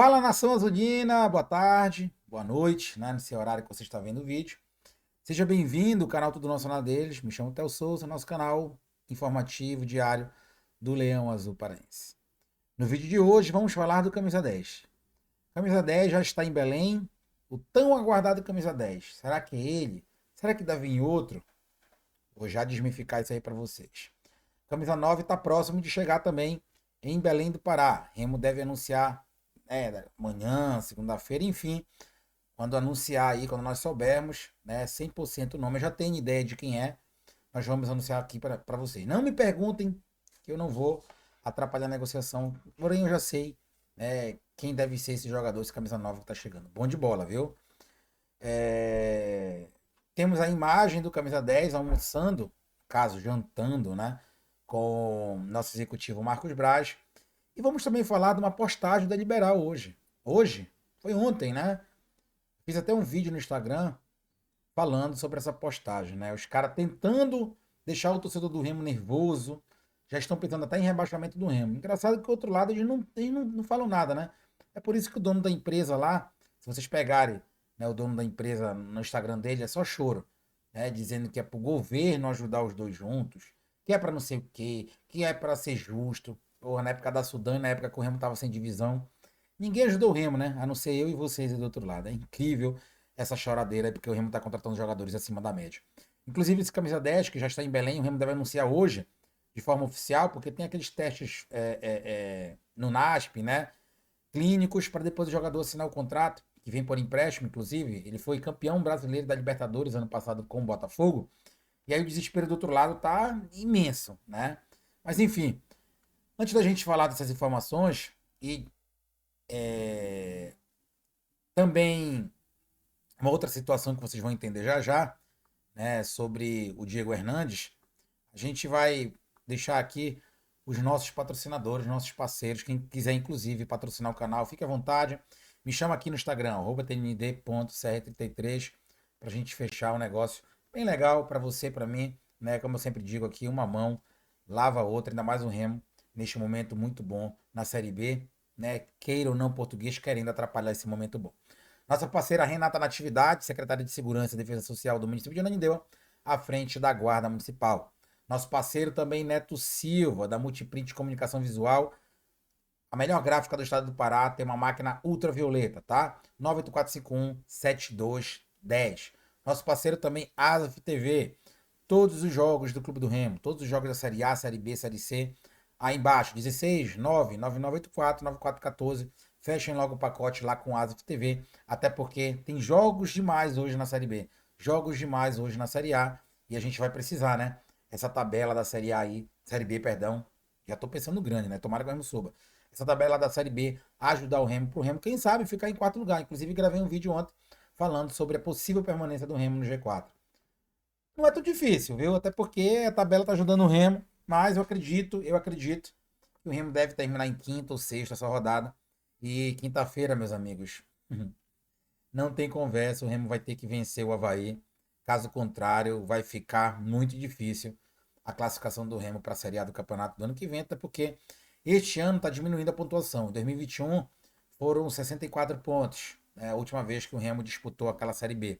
Fala, nação azulina, boa tarde, boa noite, né, nesse horário que você está vendo o vídeo. Seja bem-vindo ao canal Tudo Nacional deles. Me chamo Theo Souza, nosso canal informativo diário do Leão Azul Paraense. No vídeo de hoje vamos falar do Camisa 10. Camisa 10 já está em Belém, o tão aguardado Camisa 10. Será que é ele? Será que deve vir outro? Vou já desmificar isso aí para vocês. Camisa 9 está próximo de chegar também em Belém do Pará. Remo deve anunciar amanhã, segunda-feira, enfim, quando anunciar aí, quando nós soubermos, né, 100% o nome, eu já tenho ideia de quem é, nós vamos anunciar aqui para vocês. Não me perguntem, que eu não vou atrapalhar a negociação, porém eu já sei, né, quem deve ser esse jogador, esse camisa nova que está chegando. Bom de bola, viu? É... Temos a imagem do camisa 10 almoçando, caso jantando, né, com nosso executivo Marcos Braz. E vamos também falar de uma postagem da Liberal hoje. Hoje? Foi ontem, né? Fiz até um vídeo no Instagram falando sobre essa postagem, né? Os caras tentando deixar o torcedor do Remo nervoso, já estão pensando até em rebaixamento do Remo. Engraçado que o outro lado eles não falam nada, né? É por isso que o dono da empresa lá, se vocês pegarem, né, o dono da empresa no Instagram dele, é só choro, né? Dizendo que é pro governo ajudar os dois juntos, que é para não sei o quê, que é para ser justo. Porra, na época da Sudã, na época que o Remo tava sem divisão, ninguém ajudou o Remo, né? A não ser eu e vocês aí do outro lado. É incrível essa choradeira, porque o Remo está contratando jogadores acima da média. Inclusive, esse camisa 10, que já está em Belém, o Remo deve anunciar hoje, de forma oficial, porque tem aqueles testes no NASP, né? Clínicos, para depois o jogador assinar o contrato, que vem por empréstimo, inclusive. Ele foi campeão brasileiro da Libertadores ano passado com o Botafogo. E aí o desespero do outro lado tá imenso, né? Mas enfim, antes da gente falar dessas informações e também uma outra situação que vocês vão entender já já, né, sobre o Diego Hernandes, a gente vai deixar aqui os nossos patrocinadores, nossos parceiros, quem quiser inclusive patrocinar o canal, fique à vontade. Me chama aqui no Instagram, tnd.cr33, para a gente fechar um negócio bem legal para você, para mim, né? Como eu sempre digo aqui, uma mão lava a outra, ainda mais um Remo, neste momento muito bom na Série B, né? Queira ou não português, querendo atrapalhar esse momento bom. Nossa parceira Renata Natividade, secretária de Segurança e Defesa Social do município de Ananindeua, à frente da Guarda Municipal. Nosso parceiro também Neto Silva, da Multiprint Comunicação Visual, a melhor gráfica do estado do Pará, tem uma máquina ultravioleta, tá? 98451-7210. Nosso parceiro também Asaf TV, todos os jogos do Clube do Remo, todos os jogos da Série A, Série B, Série C, aí embaixo, 16 99984 9414. Fechem logo o pacote lá com Asaf TV, até porque tem jogos demais hoje na Série B, jogos demais hoje na Série A, e a gente vai precisar, né? Essa tabela da Série A aí, Série B, perdão, já tô pensando grande, né? Tomara que o Remo suba. Essa tabela da Série B ajudar o Remo pro Remo, quem sabe, ficar em quarto lugar. Inclusive, gravei um vídeo ontem falando sobre a possível permanência do Remo no G4. Não é tão difícil, viu? Até porque a tabela tá ajudando o Remo, mas eu acredito que o Remo deve terminar em quinta ou sexta essa rodada. E quinta-feira, meus amigos, não tem conversa, o Remo vai ter que vencer o Avaí. Caso contrário, vai ficar muito difícil a classificação do Remo para a Série A do campeonato do ano que vem, até porque este ano está diminuindo a pontuação. Em 2021 foram 64 pontos, né, a última vez que o Remo disputou aquela Série B.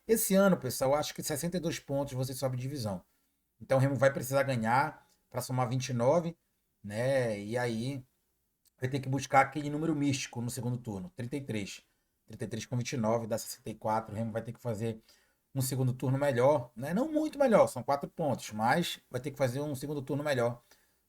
Esse ano, pessoal, eu acho que 62 pontos você sobe divisão. Então o Remo vai precisar ganhar para somar 29, né? E aí vai ter que buscar aquele número místico no segundo turno, 33. 33 com 29 dá 64. O Remo vai ter que fazer um segundo turno melhor, né? Não muito melhor, são 4 pontos, mas vai ter que fazer um segundo turno melhor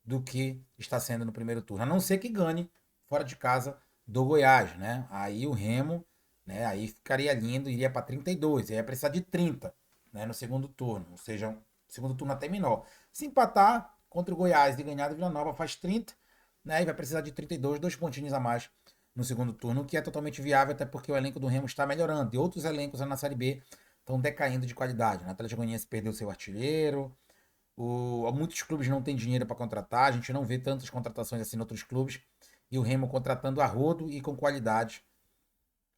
do que está sendo no primeiro turno. A não ser que ganhe fora de casa do Goiás, né? Aí o Remo, né? Aí ficaria lindo, iria para 32, aí ia precisar de 30, né? No segundo turno, ou seja, um segundo turno até menor. Se empatar contra o Goiás e ganhar do Vila Nova faz 30, né? E vai precisar de 32, dois pontinhos a mais no segundo turno, o que é totalmente viável, até porque o elenco do Remo está melhorando. E outros elencos na Série B estão decaindo de qualidade. Né? O Atlético Goianiense perdeu seu artilheiro, muitos clubes não têm dinheiro para contratar, a gente não vê tantas contratações assim em outros clubes. E o Remo contratando a rodo e com qualidade.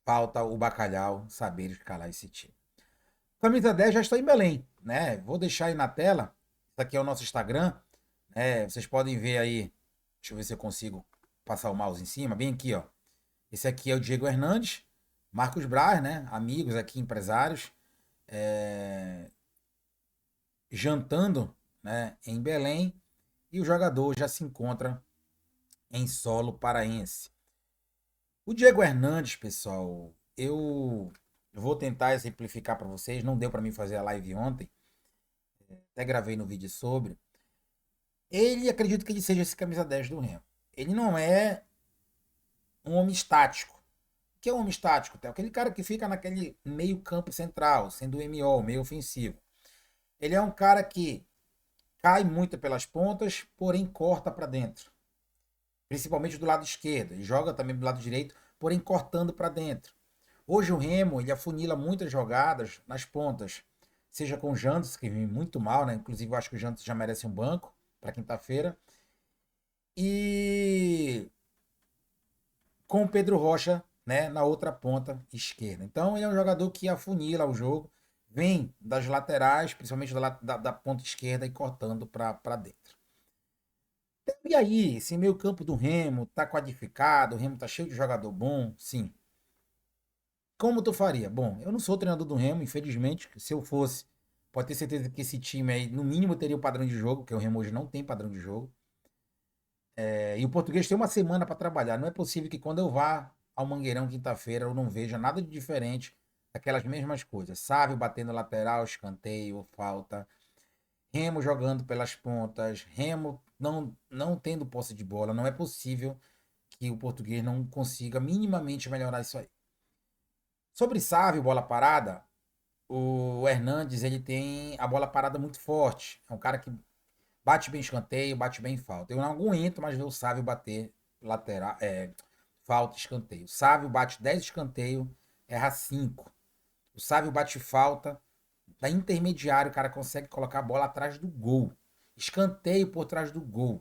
Falta o Bacalhau saber escalar esse time. Camisa 10 já está em Belém, né? Vou deixar aí na tela. Isso aqui é o nosso Instagram, né? Vocês podem ver aí. Deixa eu ver se eu consigo passar o mouse em cima. Bem aqui, ó. Esse aqui é o Diego Hernandes, Marcos Braz, né? Amigos aqui, empresários, é, jantando, né, em Belém, e o jogador já se encontra em solo paraense. O Diego Hernandes, pessoal, eu vou tentar exemplificar para vocês. Não deu para mim fazer a live ontem, até gravei no vídeo sobre. Ele, acredito que ele seja esse camisa 10 do Remo. Ele não é um homem estático. O que é um homem estático? É aquele cara que fica naquele meio campo central, sendo o MO, meio ofensivo. Ele é um cara que cai muito pelas pontas, porém corta para dentro. Principalmente do lado esquerdo. Ele joga também do lado direito, porém cortando para dentro. Hoje o Remo, ele afunila muitas jogadas nas pontas. Seja com o Jantos, que vem muito mal, né? Inclusive eu acho que o Jantos já merece um banco para quinta-feira. E com o Pedro Rocha, né, na outra ponta esquerda. Então ele é um jogador que afunila o jogo, vem das laterais, principalmente da ponta esquerda e cortando para dentro. E aí, esse meio campo do Remo tá qualificado, o Remo tá cheio de jogador bom, sim. Como tu faria? Bom, eu não sou treinador do Remo, infelizmente. Se eu fosse, pode ter certeza que esse time aí, no mínimo, teria o padrão de jogo, porque o Remo hoje não tem padrão de jogo. E o português tem uma semana para trabalhar. Não é possível que quando eu vá ao Mangueirão quinta-feira eu não veja nada de diferente daquelas mesmas coisas. Sávio batendo lateral, escanteio, falta. Remo jogando pelas pontas. Remo não tendo posse de bola. Não é possível que o português não consiga minimamente melhorar isso aí. Sobre Sávio, bola parada, o Hernandes ele tem a bola parada muito forte. É um cara que bate bem escanteio, bate bem falta. Eu não aguento mais ver o Sávio bater lateral, falta, escanteio. O Sávio bate 10 escanteio, erra 5. O Sávio bate falta, da intermediário, o cara consegue colocar a bola atrás do gol. Escanteio por trás do gol.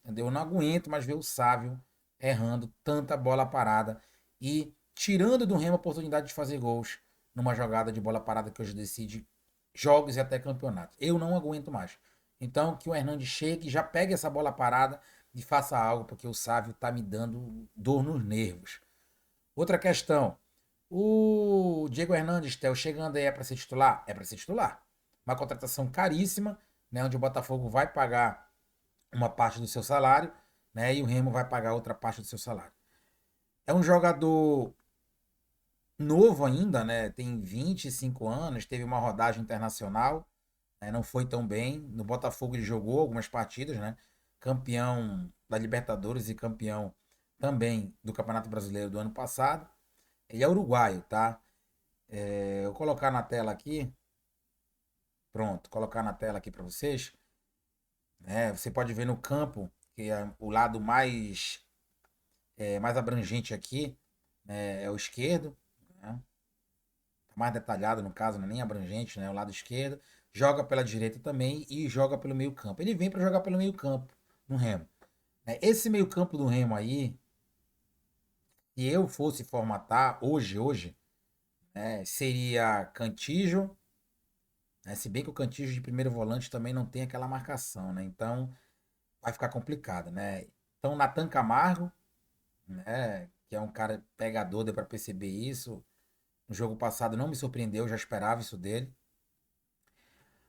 Entendeu? Eu não aguento mais ver o Sávio errando tanta bola parada e tirando do Remo a oportunidade de fazer gols numa jogada de bola parada que hoje decide jogos e até campeonatos. Eu não aguento mais. Então, que o Hernandes chegue, já pegue essa bola parada e faça algo, porque o Sávio tá me dando dor nos nervos. Outra questão. O Diego Hernandes, Theo, chegando aí é para ser titular? É para ser titular. Uma contratação caríssima, né, onde o Botafogo vai pagar uma parte do seu salário, né, e o Remo vai pagar outra parte do seu salário. É um jogador novo ainda, né, tem 25 anos, teve uma rodagem internacional, né, não foi tão bem. No Botafogo ele jogou algumas partidas, né, campeão da Libertadores e campeão também do Campeonato Brasileiro do ano passado. Ele é uruguaio, tá? Eu vou colocar na tela aqui. Pronto, colocar na tela aqui para vocês. Você pode ver no campo, que é o lado mais abrangente aqui, né, é o esquerdo. Né? Tá mais detalhado no caso, não é nem abrangente, né? O lado esquerdo. Joga pela direita também e joga pelo meio campo. Ele vem para jogar pelo meio campo no Remo. Esse meio campo do Remo aí, se eu fosse formatar hoje, né, seria Cantillo, né? Se bem que o Cantillo de primeiro volante também não tem aquela marcação, né? Então vai ficar complicado, né? Então Nathan Camargo, né? Que é um cara pegador, deu para perceber isso. No jogo passado não me surpreendeu, já esperava isso dele.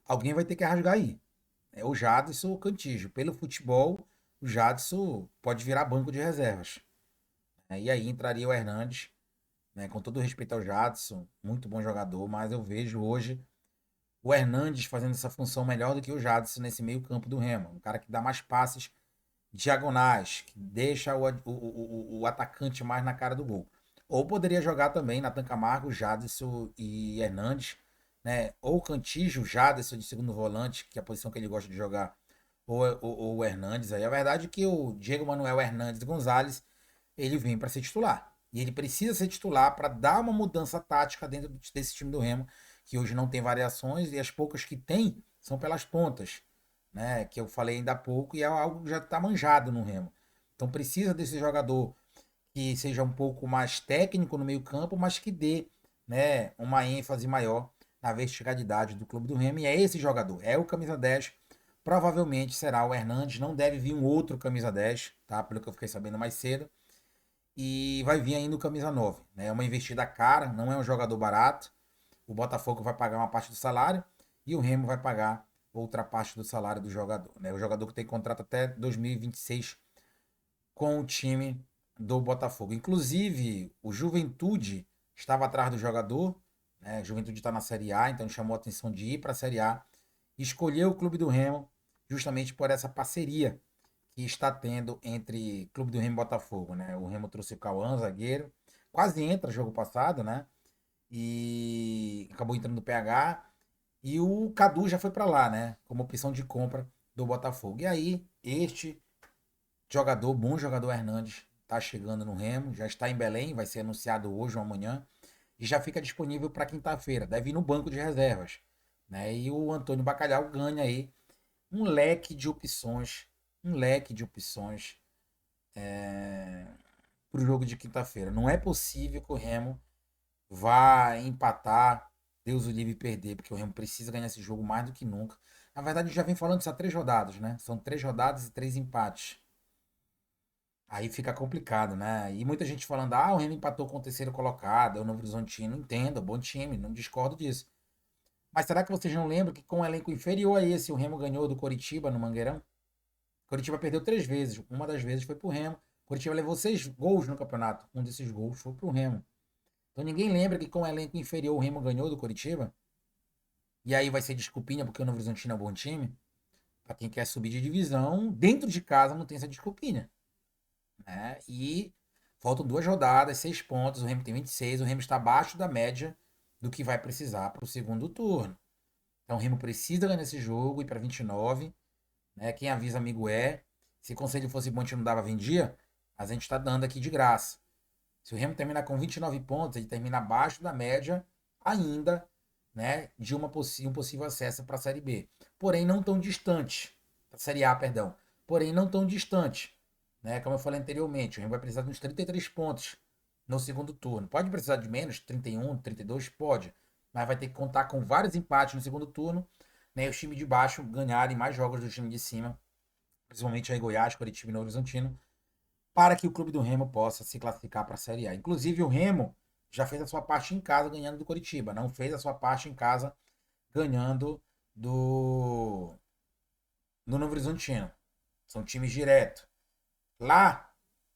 Alguém vai ter que rasgar aí. É o Jadson ou o Cantillo. Pelo futebol, o Jadson pode virar banco de reservas. E aí entraria o Hernandes, né? Com todo respeito ao Jadson, muito bom jogador, mas eu vejo hoje o Hernandes fazendo essa função melhor do que o Jadson nesse meio campo do Remo. Um cara que dá mais passes diagonais, que deixa o atacante mais na cara do gol. Ou poderia jogar também Nathan Camargo, Jadson e Hernandes, né? Ou Cantillo, Jadson de segundo volante, que é a posição que ele gosta de jogar, ou o Hernandes. Aí a verdade é que o Diego Manuel Hernandes Gonzalez, ele vem para ser titular. E ele precisa ser titular para dar uma mudança tática dentro desse time do Remo, que hoje não tem variações e as poucas que tem são pelas pontas, né? Que eu falei ainda há pouco e é algo que já está manjado no Remo. Então precisa desse jogador que seja um pouco mais técnico no meio-campo, mas que dê, né, uma ênfase maior na verticalidade do clube do Remo. E é esse jogador, é o camisa 10. Provavelmente será o Hernandes, não deve vir um outro camisa 10, tá? Pelo que eu fiquei sabendo mais cedo. e vai vir ainda o camisa 9, né? É uma investida cara, não é um jogador barato. O Botafogo vai pagar uma parte do salário e o Remo vai pagar outra parte do salário do jogador, né? O jogador que tem contrato até 2026 com o time do Botafogo. Inclusive, o Juventude estava atrás do jogador, né? O Juventude está na Série A, então chamou a atenção de ir para a Série A. Escolheu o Clube do Remo justamente por essa parceria que está tendo entre Clube do Remo e Botafogo, né? O Remo trouxe o Cauã, zagueiro, quase entra jogo passado, né? E acabou entrando no PH. E o Cadu já foi para lá, né? Como opção de compra do Botafogo. E aí, este jogador, bom jogador Hernandes, está chegando no Remo, já está em Belém, vai ser anunciado hoje ou amanhã, e já fica disponível para quinta-feira. Deve ir no banco de reservas, né? E o Antônio Bacalhau ganha aí um leque de opções, um leque de opções para o jogo de quinta-feira. Não é possível que o Remo vá empatar, Deus o livre perder, porque o Remo precisa ganhar esse jogo mais do que nunca. Na verdade, já vem falando isso há 3 rodadas, né? São 3 rodadas e 3 empates. Aí fica complicado, né? E muita gente falando, o Remo empatou com o terceiro colocado, é o Novo Horizontino. Entendo, bom time, não discordo disso. Mas será que vocês não lembram que com um elenco inferior a esse, o Remo ganhou do Coritiba no Mangueirão? O Coritiba perdeu 3 vezes, uma das vezes foi pro Remo. O Coritiba levou 6 gols no campeonato, um desses gols foi pro Remo. Então ninguém lembra que com um elenco inferior o Remo ganhou do Coritiba? E aí vai ser desculpinha porque o Novo Horizontino é um bom time? Pra quem quer subir de divisão, dentro de casa não tem essa desculpinha, né? E faltam 2 rodadas, 6 pontos, o Remo tem 26, o Remo está abaixo da média do que vai precisar para o segundo turno. Então o Remo precisa ganhar esse jogo e para 29, né? Quem avisa amigo é. Se o conselho fosse bom, a gente não dava vendia, mas a gente está dando aqui de graça. Se o Remo terminar com 29 pontos, ele termina abaixo da média ainda, né, de um possível acesso para a Série B. Porém, não tão distante. Para a Série A, perdão. Porém, não tão distante. Né? Como eu falei anteriormente, o Remo vai precisar de uns 33 pontos no segundo turno. Pode precisar de menos, 31, 32? Pode. Mas vai ter que contar com vários empates no segundo turno, né, e os times de baixo ganharem mais jogos do time de cima, principalmente aí Goiás, Coritiba e Novo Horizontino, para que o clube do Remo possa se classificar para a Série A. Inclusive, o Remo já fez a sua parte em casa ganhando do Coritiba, não fez a sua parte em casa ganhando do Novo Horizontino. São times direto. Lá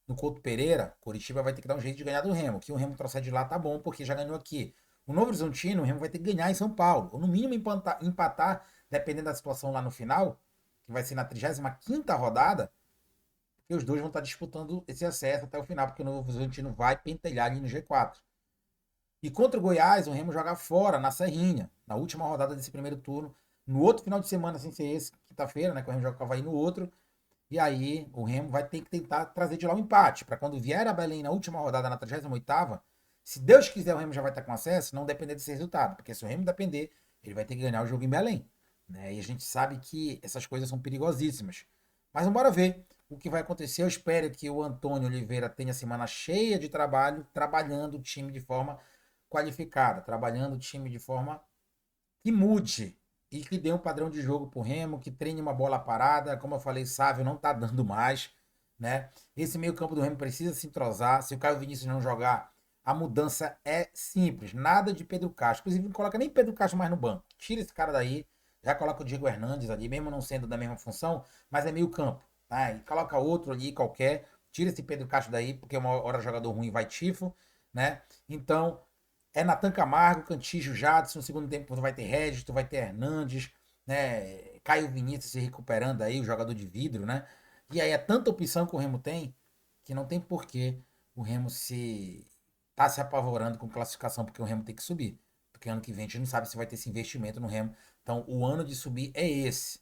no Couto Pereira, Coritiba vai ter que dar um jeito de ganhar do Remo. Que o Remo trouxer de lá tá bom, porque já ganhou aqui. O Novo Horizontino, o Remo vai ter que ganhar em São Paulo. Ou no mínimo empatar, dependendo da situação lá no final, que vai ser na 35ª rodada, porque os dois vão estar disputando esse acesso até o final, porque o Novo Horizontino vai pentelhar ali no G4. E contra o Goiás, o Remo joga fora, na Serrinha, na última rodada desse primeiro turno. No outro final de semana, sem ser esse, quinta-feira, né? Que o Remo joga com o Avaí no outro. E aí o Remo vai ter que tentar trazer de lá um empate, para quando vier a Belém na última rodada, na 38ª, se Deus quiser o Remo já vai estar com acesso, não depender desse resultado. Porque se o Remo depender, ele vai ter que ganhar o jogo em Belém. Né? E a gente sabe que essas coisas são perigosíssimas. Mas vamos ver o que vai acontecer. Eu espero que o Antônio Oliveira tenha semana cheia de trabalho, trabalhando o time de forma qualificada, trabalhando o time de forma que mude e que dê um padrão de jogo pro Remo, que treine uma bola parada. Como eu falei, Sávio não tá dando mais, né? Esse meio-campo do Remo precisa se entrosar. Se o Caio Vinícius não jogar, a mudança é simples. Nada de Pedro Castro. Inclusive, não coloca nem Pedro Castro mais no banco. Tira esse cara daí, já coloca o Diego Hernandes ali, mesmo não sendo da mesma função, mas é meio-campo, tá? E coloca outro ali qualquer. Tira esse Pedro Castro daí, porque uma hora jogador ruim vai tifo, né? Então, é Natan Camargo, Cantígio, Jadson. No segundo tempo vai ter Regis, vai ter Hernandes, né? Caio Vinícius se recuperando aí, o jogador de vidro, né? E aí é tanta opção que o Remo tem que não tem porquê o Remo se apavorando com classificação, porque o Remo tem que subir. Porque ano que vem a gente não sabe se vai ter esse investimento no Remo. Então o ano de subir é esse.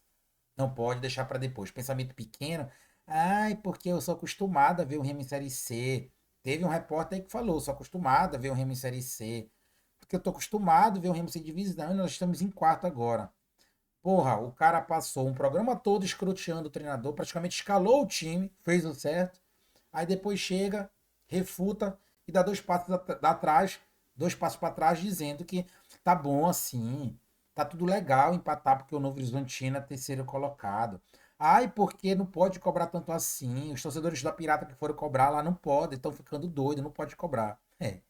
Não pode deixar para depois. Pensamento pequeno. Ai, porque eu sou acostumado a ver o Remo em Série C. Teve um repórter aí que falou, sou acostumado a ver o Remo em Série C. Porque eu tô acostumado a ver o Remo sem divisão e nós estamos em quarto agora. Porra, o cara passou um programa todo escroteando o treinador, praticamente escalou o time, fez o certo. Aí depois chega, refuta e dá 2 passos atrás, 2 passos para trás, dizendo que tá bom assim, tá tudo legal empatar porque o Novo Horizontino é terceiro colocado. Ai, porque não pode cobrar tanto assim. Os torcedores da Pirata que foram cobrar lá não podem, estão ficando doidos, não pode cobrar. É.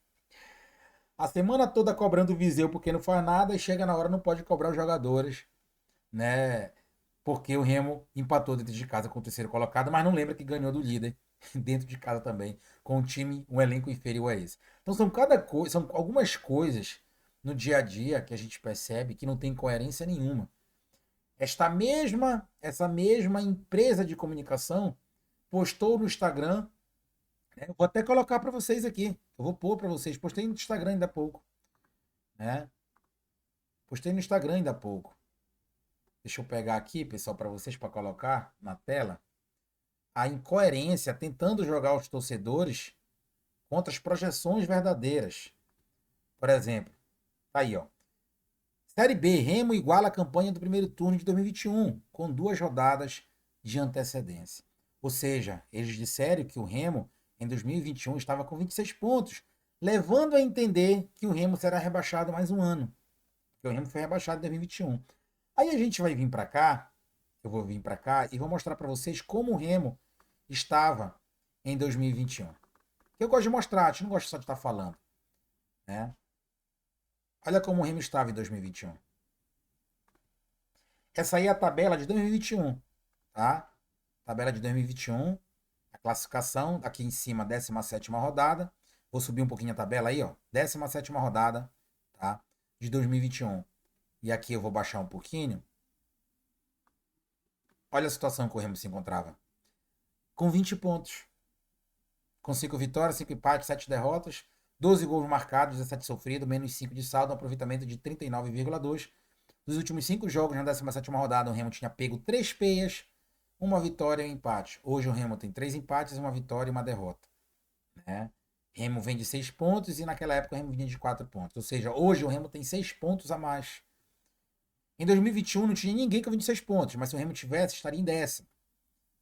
A semana toda cobrando o Viseu porque não faz nada e chega na hora não pode cobrar os jogadores, né? Porque o Remo empatou dentro de casa com o terceiro colocado, mas não lembra que ganhou do líder dentro de casa também, com um time, um elenco inferior a esse. Então são algumas coisas no dia a dia que a gente percebe que não tem coerência nenhuma. Essa mesma empresa de comunicação postou no Instagram, né? Eu vou até colocar para vocês aqui. Eu vou pôr para vocês. Postei no Instagram ainda há pouco, né? Postei no Instagram ainda há pouco. Deixa eu pegar aqui, pessoal, para vocês para colocar na tela. A incoerência tentando jogar os torcedores contra as projeções verdadeiras. Por exemplo, tá aí, ó. Série B, Remo iguala a campanha do primeiro turno de 2021, com 2 rodadas de antecedência. Ou seja, eles disseram que o Remo, em 2021, estava com 26 pontos, levando a entender que o Remo será rebaixado mais um ano. Porque o Remo foi rebaixado em 2021. Aí a gente vai vir para cá, eu vou vir para cá e vou mostrar para vocês como o Remo estava em 2021. Eu gosto de mostrar, a gente não gosta só de estar falando, né? Olha como o Remo estava em 2021. Essa aí é a tabela de 2021, tá? Tabela de 2021, a classificação, aqui em cima, 17ª rodada. Vou subir um pouquinho a tabela aí, ó. 17ª rodada, tá? De 2021. E aqui eu vou baixar um pouquinho. Olha a situação que o Remo se encontrava. Com 20 pontos. Com 5 vitórias, 5 empates, 7 derrotas, 12 gols marcados, 17 sofridos, menos 5 de saldo, um aproveitamento de 39,2. Dos últimos 5 jogos na 17ª rodada, o Remo tinha pego 3 peias, uma vitória e um empate. Hoje o Remo tem 3 empates, uma vitória e uma derrota, né? Remo vem de 6 pontos e naquela época o Remo vinha de 4 pontos. Ou seja, hoje o Remo tem 6 pontos a mais. Em 2021 não tinha ninguém com 26 pontos, mas se o Remo tivesse, estaria em 10º.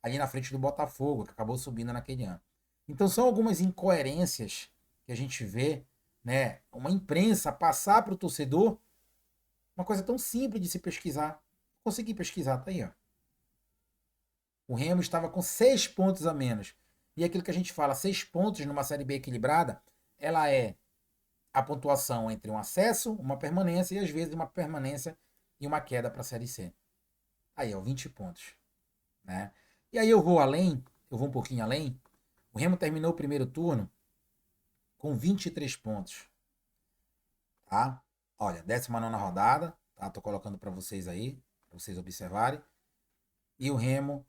Ali na frente do Botafogo, que acabou subindo naquele ano. Então são algumas incoerências que a gente vê, né? Uma imprensa passar para o torcedor uma coisa tão simples de se pesquisar. Consegui pesquisar, tá aí, ó. O Remo estava com 6 pontos a menos. E aquilo que a gente fala, 6 pontos numa Série B equilibrada, ela é a pontuação entre um acesso, uma permanência e às vezes uma permanência e uma queda para a Série C. Aí, ó, 20 pontos, né? E aí eu vou além, eu vou um pouquinho além. O Remo terminou o primeiro turno com 23 pontos, tá? Olha, 19ª rodada, tá? Tô colocando para vocês aí, para vocês observarem. E o Remo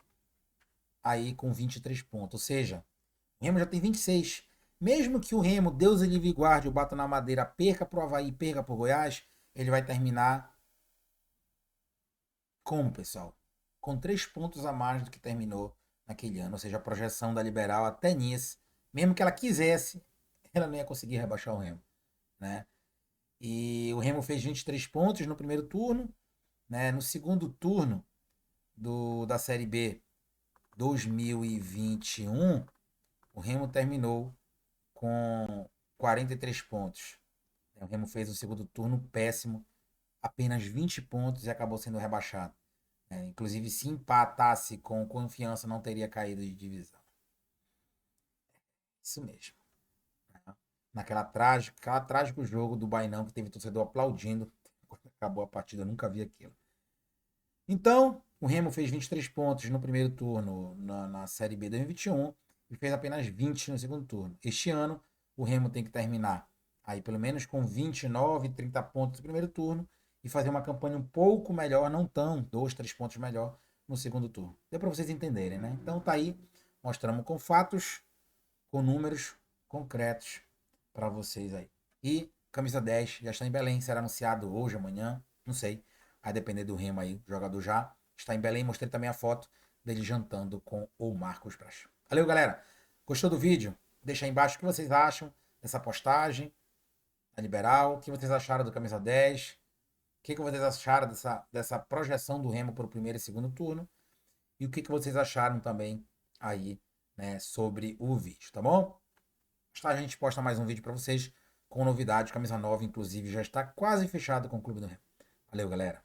aí com 23 pontos, ou seja, o Remo já tem 26. Mesmo que o Remo, Deus ele livre e guarde, o bata na madeira, perca pro Avaí, perca pro Goiás, ele vai terminar como, pessoal? Com 3 pontos a mais do que terminou naquele ano, ou seja, a projeção da Liberal até nisso, mesmo que ela quisesse, ela não ia conseguir rebaixar o Remo, né? E o Remo fez 23 pontos no primeiro turno, né? No segundo turno da Série B 2021, o Remo terminou com 43 pontos. O Remo fez o segundo turno péssimo, apenas 20 pontos e acabou sendo rebaixado. Inclusive, se empatasse com Confiança, não teria caído de divisão. Isso mesmo. Aquela trágico jogo do Bainão que teve torcedor aplaudindo quando acabou a partida, eu nunca vi aquilo. Então, o Remo fez 23 pontos no primeiro turno na Série B 2021 e fez apenas 20 no segundo turno. Este ano, o Remo tem que terminar aí pelo menos com 29, 30 pontos no primeiro turno e fazer uma campanha um pouco melhor, não tão 2, 3 pontos melhor no segundo turno. Deu para vocês entenderem, né? Então tá aí, mostramos com fatos, com números concretos para vocês aí. E camisa 10 já está em Belém, será anunciado hoje, amanhã, não sei. Vai depender do Remo aí, o jogador já está em Belém. Mostrei também a foto dele jantando com o Marcos Braz. Valeu, galera. Gostou do vídeo? Deixa aí embaixo o que vocês acham dessa postagem da Liberal. O que vocês acharam do camisa 10? O que vocês acharam dessa projeção do Remo para o primeiro e segundo turno? E o que vocês acharam também aí, né, sobre o vídeo, tá bom? A gente posta mais um vídeo para vocês com novidade. Camisa nova, inclusive, já está quase fechado com o Clube do Remo. Valeu, galera.